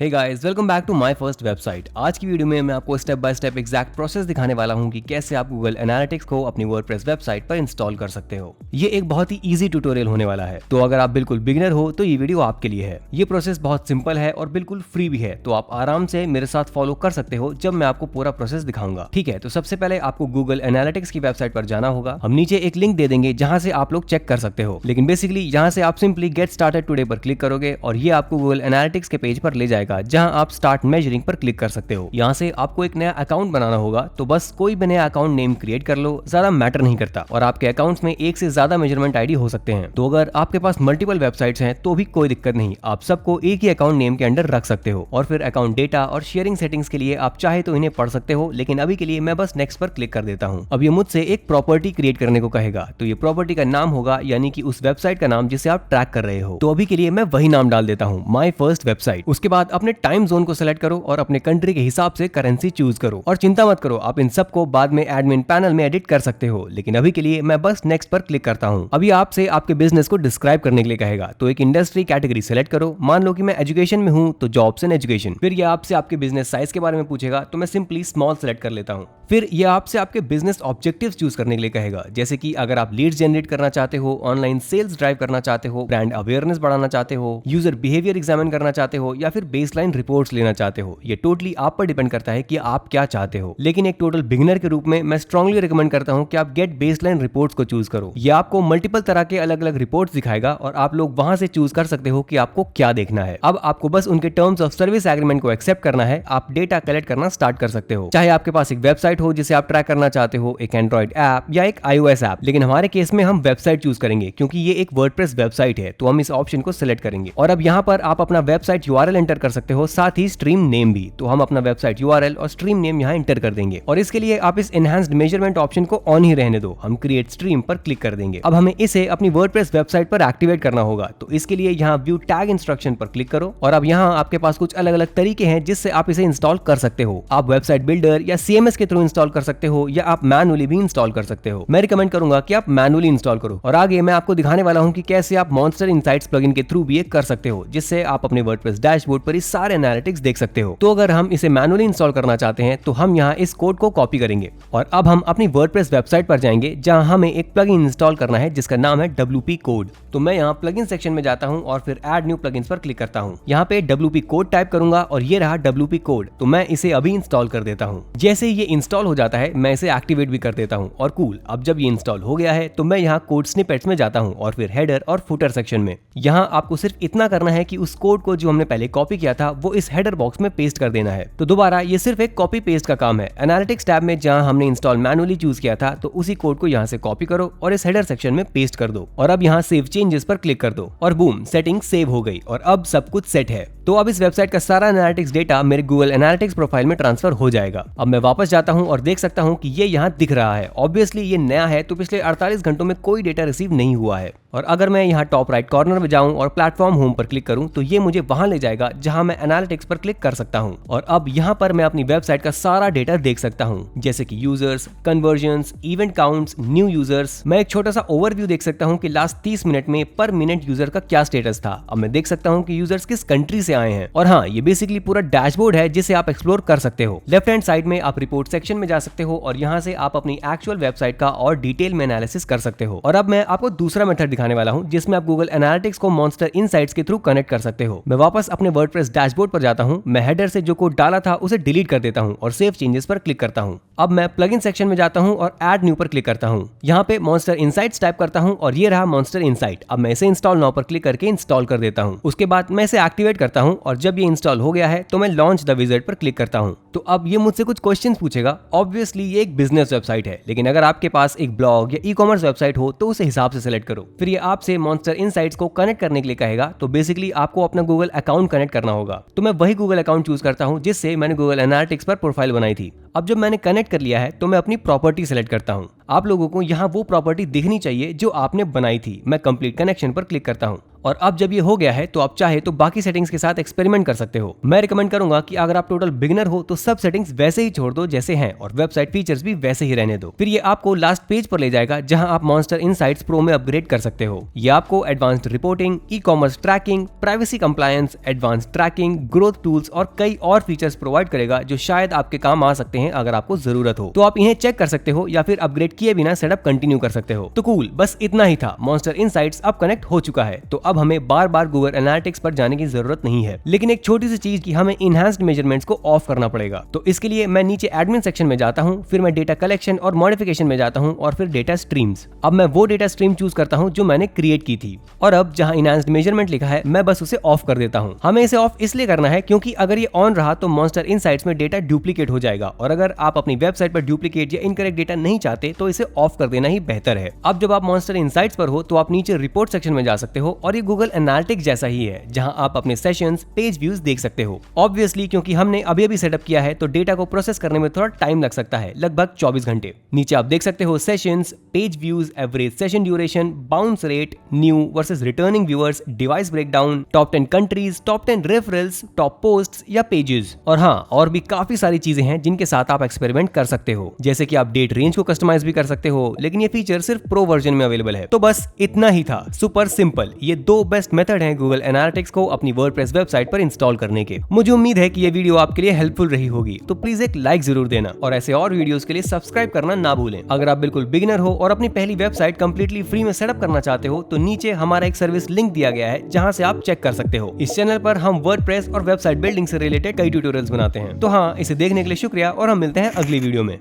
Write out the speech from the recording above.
Hey guys, welcome back to my first website. आज की video में मैं आपको step by step exact process दिखाने वाला हूं कि कैसे आप गूगल एनालिटिक्स को अपनी वर्डप्रेस वेबसाइट पर इंस्टॉल कर सकते हो। ये एक बहुत ही इजी ट्यूटोरियल होने वाला है, तो अगर आप बिल्कुल बिगिनर हो तो ये वीडियो आपके लिए है। ये प्रोसेस बहुत सिंपल है और बिल्कुल फ्री भी है, तो आप आराम से मेरे साथ फॉलो कर सकते हो जब मैं आपको पूरा प्रोसेस दिखाऊंगा। ठीक है, तो सबसे पहले आपको गूगल एनालिटिक्स की वेबसाइट पर जाना होगा। हम नीचे एक लिंक दे देंगे जहां से आप लोग चेक कर सकते हो, लेकिन बेसिकली यहाँ से आप सिंपली गेट स्टार्टेड टुडे पर क्लिक करोगे और ये आपको गूगल एनालिटिक्स के पेज पर ले जाएगा जहां आप स्टार्ट मेजरिंग पर क्लिक कर सकते हो। यहाँ से आपको एक नया अकाउंट बनाना होगा, तो बस कोई भी नया अकाउंट नेम क्रिएट कर लो, ज्यादा मैटर नहीं करता। और आपके अकाउंट्स में एक से ज्यादा मेजरमेंट आईडी हो सकते हैं, तो अगर आपके पास मल्टीपल वेबसाइट्स हैं तो भी कोई दिक्कत नहीं, आप सबको एक ही अकाउंट नेम के अंडर रख सकते हो। और फिर अकाउंट डेटा और शेयरिंग सेटिंग्स के लिए आप चाहे तो इन्हें पढ़ सकते हो, लेकिन अभी के लिए मैं बस नेक्स्ट पर क्लिक कर देता हूँ। अब ये मुझसे एक प्रॉपर्टी क्रिएट करने को कहेगा, तो ये प्रॉपर्टी का नाम होगा, यानी कि उस वेबसाइट का नाम जिसे आप ट्रैक कर रहे हो। तो अभी के लिए मैं वही नाम डाल देता हूँ, माय फर्स्ट वेबसाइट। उसके बाद अपने टाइम जोन को सिलेक्ट करो और अपने कंट्री के हिसाब से करेंसी चूज करो। और चिंता मत करो, आप इन सबको बाद में एडमिन पैनल में एडिट कर सकते हो, लेकिन अभी के लिए मैं बस नेक्स्ट पर क्लिक करता हूँ। अभी आपसे आपके बिजनेस को डिस्क्राइब करने के लिए कहेगा, तो एक इंडस्ट्री कैटेगरी सेलेक्ट करो। मान लो कि मैं एजुकेशन में हूँ, तो जॉब्स एंड एजुकेशन। फिर ये आपसे आपके बिजनेस साइज के बारे में पूछेगा, तो मैं सिंपली स्मॉल सेलेक्ट कर लेता हूँ। फिर ये आपसे आपके बिजनेस ऑब्जेक्टिव्स चूज करने के लिए कहेगा, जैसे कि अगर आप लीड्स जनरेट करना चाहते हो, ऑनलाइन सेल्स ड्राइव करना चाहते हो, ब्रांड अवेयरनेस बढ़ाना चाहते हो, यूजर बिहेवियर एग्जामिन करना चाहते हो, या फिर बेसलाइन रिपोर्ट्स लेना चाहते हो। ये टोटली आप पर डिपेंड करता है कि आप क्या चाहते हो, लेकिन एक टोटल बिगिनर के रूप में मैं स्ट्रांगली रिकमेंड करता हूं कि आप गेट बेसलाइन रिपोर्ट्स को चूज करो। ये आपको मल्टीपल तरह के अलग अलग रिपोर्ट्स दिखाएगा और आप लोग वहां से चूज कर सकते हो कि आपको क्या देखना है। अब आपको बस उनके टर्म्स ऑफ सर्विस एग्रीमेंट को एक्सेप्ट करना है। आप डेटा कलेक्ट करना स्टार्ट कर सकते हो, चाहे आपके पास एक वेबसाइट हो जिसे आप ट्रैक करना चाहते हो, एक एंड्रॉइड ऐप या एक iOS ऐप। लेकिन हमारे केस में हम वेबसाइट चूज करेंगे, क्योंकि ये एक वर्डप्रेस वेबसाइट है, तो हम इस ऑप्शन को सिलेक्ट करेंगे। और अब यहाँ पर आप अपना वेबसाइट यूआरएल एंटर कर सकते हो, साथ ही स्ट्रीम नेम भी। तो हम अपना वेबसाइट यूआरएल और स्ट्रीम नेम यहाँ एंटर कर देंगे। और इसके लिए आप इस एनहांस्ड मेजरमेंट ऑप्शन को ऑन ही रहने दो, हम क्रिएट स्ट्रीम पर क्लिक कर देंगे। अब हमें इसे अपनी वर्डप्रेस वेबसाइट पर एक्टिवेट करना होगा, तो इसके लिए यहाँ व्यू टैग इंस्ट्रक्शन पर क्लिक करो। और अब यहाँ आपके पास कुछ अलग अलग तरीके हैं जिससे आप इसे इंस्टॉल कर सकते हो। आप वेबसाइट बिल्डर या CMS के थ्रू इंस्टॉल कर सकते हो, या आप मैनुअली भी इंस्टॉल कर सकते हो। मैं रिकमेंड करूंगा कि आप मैनुअली इंस्टॉल करो। और आगे मैं आपको दिखाने वाला हूँ कि कैसे आप मॉन्स्टर इनसाइट्स प्लगइन के थ्रू भी ये कर सकते हो, जिससे आप अपने वर्डप्रेस डैशबोर्ड पर इस सारे एनालिटिक्स देख सकते हो। तो अगर हम इसे मैनुअली इंस्टॉल करना चाहते हैं, तो हम यहाँ इस कोड को कॉपी करेंगे और अब हम अपनी वर्डप्रेस वेबसाइट पर जाएंगे जहां हमें एक प्लगइन इंस्टॉल करना है जिसका नाम है WP कोड। तो मैं यहाँ प्लगइन सेक्शन में जाता हूँ और फिर ऐड न्यू प्लगइन्स पर क्लिक करता हूँ। यहाँ पे WP कोड टाइप करूंगा और ये रहा WP कोड। तो मैं इसे अभी इंस्टॉल कर देता हूँ। जैसे ये इंस्टॉल हो जाता है, मैं इसे एक्टिवेट भी कर देता हूँ। और कूल, अब जब ये इंस्टॉल हो गया है, तो मैं यहाँ कोड स्निपेट्स में जाता हूँ और फिर हेडर और फुटर सेक्शन में। यहाँ आपको सिर्फ इतना करना है कि उस कोड को जो हमने पहले कॉपी किया था वो इस हेडर बॉक्स में पेस्ट कर देना है। तो दोबारा ये सिर्फ एक कॉपी पेस्ट का काम है। एनालिटिक्स टैब में जहां हमने इंस्टॉल मैनुअली चूज किया था, तो उसी कोड को यहां से कॉपी करो और इस हेडर सेक्शन में पेस्ट कर दो। और अब यहां सेव चेंजेस पर क्लिक कर दो और बूम, सेटिंग सेव हो गई और अब सब कुछ सेट है। तो अब इस वेबसाइट का सारा एनालिटिक्स डेटा मेरे गूगल एनालिटिक्स प्रोफाइल में ट्रांसफर हो जाएगा। अब मैं वापस जाता हूं और देख सकता हूं कि ये यहाँ दिख रहा है। ऑब्वियसली ये नया है, तो पिछले 48 घंटों में कोई डेटा रिसीव नहीं हुआ है। और अगर मैं यहाँ टॉप राइट कॉर्नर में जाऊं और प्लेटफॉर्म होम पर क्लिक करूं, तो ये मुझे वहां ले जाएगा जहां मैं एनालिटिक्स पर क्लिक कर सकता हूं। और अब यहाँ पर मैं अपनी वेबसाइट का सारा डेटा देख सकता हूं, जैसे कि users, convergence, event counts, new users. मैं एक छोटा सा ओवरव्यू देख सकता हूं कि लास्ट 30 मिनट में पर मिनट यूजर का क्या स्टेटस था। अब मैं देख सकता हूं कि यूजर्स किस कंट्री से आए हैं। और हाँ, ये बेसिकली पूरा डैशबोर्ड है जिसे आप एक्सप्लोर कर सकते हो। लेफ्ट हैंड साइड में आप रिपोर्ट सेक्शन में जा सकते हो और यहाँ से आप अपनी एक्चुअल वेबसाइट का और डिटेल में एनालिसिस कर सकते हो। और अब मैं आपको दूसरा मेथड दिखाने वाला हूँ जिसमें आप गूगल एनालिटिक्स को मॉन्स्टर इनसाइट्स के थ्रू कनेक्ट कर सकते हो। मैं वापस अपने वर्डप्रेस डैशबोर्ड पर जाता हूँ। मैं हेडर से जो कोड डाला था उसे डिलीट कर देता हूँ और सेव चेंजेस पर क्लिक करता हूँ। अब मैं प्लगइन सेक्शन में जाता हूँ और ऐड न्यू पर क्लिक करता हूँ। यहाँ पे मॉन्स्टर इनसाइट्स टाइप करता हूँ और ये रहा मॉन्स्टर इनसाइट। अब मैं इसे इंस्टॉल नाउ पर क्लिक करके इंस्टॉल कर देता हूँ। उसके बाद मैं इसे एक्टिवेट करता हूँ और जब ये इंस्टॉल हो गया है, तो मैं लॉन्च द विजार्ड पर क्लिक करता हूँ। तो अब ये मुझसे कुछ क्वेश्चंस पूछेगा। ऑब्वियसली ये एक बिजनेस वेबसाइट है, लेकिन अगर आपके पास एक ब्लॉग या ई-कॉमर्स वेबसाइट हो तो उस हिसाब से सिलेक्ट करो। फिर ये आपसे मॉन्स्टर इनसाइट्स को कनेक्ट करने के लिए कहेगा, तो बेसिकली आपको अपना गूगल अकाउंट कनेक्ट करना होगा। तो मैं वही गूगल अकाउंट चूज करता हूँ जिससे मैंने गूगल एनालिटिक्स पर प्रोफाइल बनाई थी। अब जब मैंने कनेक्ट कर लिया है, तो मैं अपनी प्रॉपर्टी सेलेक्ट करता हूँ। आप लोगों को यहाँ वो प्रॉपर्टी दिखनी चाहिए जो आपने बनाई थी। मैं कंप्लीट कनेक्शन पर क्लिक करता हूँ और अब जब ये हो गया है तो आप चाहे तो बाकी सेटिंग्स के साथ एक्सपेरिमेंट कर सकते हो। मैं रिकमेंड करूंगा कि अगर आप टोटल बिगिनर हो तो सब सेटिंग्स वैसे ही छोड़ दो जैसे हैं और वेबसाइट फीचर्स भी वैसे ही रहने दो। फिर ये आपको लास्ट पेज पर ले जाएगा जहां आप मॉन्स्टर इनसाइट्स प्रो में अपग्रेड कर सकते हो। ये आपको advanced reporting, ecommerce tracking, privacy compliance, advanced tracking, growth tools और कई और फीचर्स प्रोवाइड करेगा जो शायद आपके काम आ सकते हैं अगर आपको जरूरत हो। तो आप इन्हें चेक कर सकते हो या फिर अपग्रेड किए बिना सेटअप कंटिन्यू कर सकते हो। तो कूल, बस इतना ही था। मॉन्स्टर इनसाइट्स अब कनेक्ट हो चुका है, तो अब हमें बार बार गूगल एनालिटिक्स पर जाने की जरूरत नहीं है। लेकिन एक छोटी सी चीज की हमें इनहैंस्ड मेजरमेंट्स को ऑफ करना पड़ेगा। तो इसके लिए मैं नीचे एडमिन सेक्शन में जाता हूँ, फिर मैं डेटा कलेक्शन और मॉडिफिकेशन में जाता हूँ और फिर डेटा स्ट्रीम्स। अब मैं वो डेटा स्ट्रीम चूज करता हूँ जो मैंने क्रिएट की थी और अब जहाँ इनहैंस्ड मेजरमेंट लिखा है मैं बस उसे ऑफ कर देता हूँ। हमें इसे ऑफ इसलिए करना है क्योंकि अगर ये ऑन रहा तो मॉन्स्टर इनसाइट्स में डेटा डुप्लीकेट हो जाएगा और अगर आप अपनी वेबसाइट पर डुप्लीकेट या इनकरेक्ट डेटा नहीं चाहते तो इसे ऑफ कर देना ही बेहतर है। अब जब आप मॉन्स्टर इनसाइट्स पर हो तो आप नीचे रिपोर्ट सेक्शन में जा सकते हो और ये गूगल एनालिटिक्स जैसा ही है जहां आप अपने सेशंस, पेज व्यूज देख सकते हो। ऑब्वियसली क्योंकि हमने अभी सेटअप किया है तो डेटा को प्रोसेस करने में थोड़ा टाइम लग सकता है, लगभग 24 घंटे। नीचे आप देख सकते हो sessions, page views, average session duration, bounce rate, new versus returning viewers, device breakdown, top 10 countries, top 10 referrals, top posts या पेजेस। और हाँ, और भी काफी सारी चीजें हैं जिनके साथ आप एक्सपेरिमेंट कर सकते हो, जैसे कि आप डेट रेंज को कस्टमाइज भी कर सकते हो, लेकिन ये फीचर सिर्फ प्रो वर्जन में अवेलेबल है। तो बस इतना ही था, सुपर सिंपल। ये दो बेस्ट मेथड हैं गूगल एनालिटिक्स को अपनी वर्डप्रेस वेबसाइट पर इंस्टॉल करने के। मुझे उम्मीद है कि ये वीडियो आपके लिए हेल्पफुल रही होगी, तो प्लीज एक लाइक जरूर देना और ऐसे और वीडियोस के लिए सब्सक्राइब करना ना भूलें। अगर आप बिल्कुल बिगिनर हो और अपनी पहली वेबसाइट कंप्लीटली फ्री में सेटअप करना चाहते हो तो नीचे हमारा एक सर्विस लिंक दिया गया है जहां से आप चेक कर सकते हो। इस चैनल पर हम वर्डप्रेस और वेबसाइट बिल्डिंग से रिलेटेड कई ट्यूटोरियल्स बनाते हैं। तो हाँ, इसे देखने के लिए शुक्रिया और हम मिलते हैं अगली वीडियो में।